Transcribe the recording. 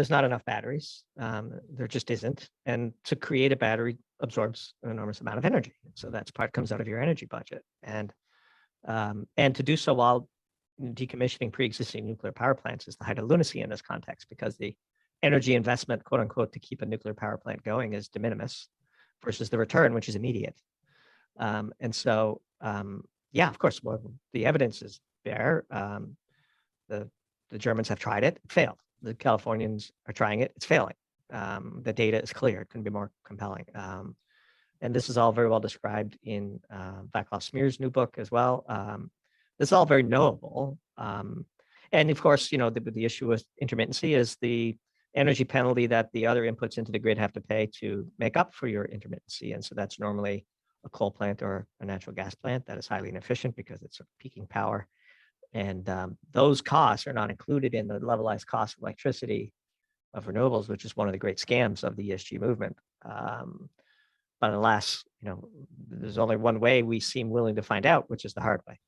there's not enough batteries. There just isn't. And to create a battery absorbs an enormous amount of energy. So that's part comes out of your energy budget. And to do so while decommissioning pre-existing nuclear power plants is the height of lunacy in this context, because the energy investment, quote unquote, to keep a nuclear power plant going is de minimis versus the return, which is immediate. Yeah, of course, well, the evidence is there. The Germans have tried it, it failed. The Californians are trying it, it's failing. The data is clear, it couldn't be more compelling. And this is all very well described in Vaclav Smir's new book as well. This is all very knowable. And of course, the issue with intermittency is the energy penalty that the other inputs into the grid have to pay to make up for your intermittency. And so that's normally a coal plant or a natural gas plant that is highly inefficient because it's peaking power. And those costs are not included in the levelized cost of electricity of renewables, which is one of the great scams of the ESG movement. But alas, there's only one way we seem willing to find out, which is the hard way.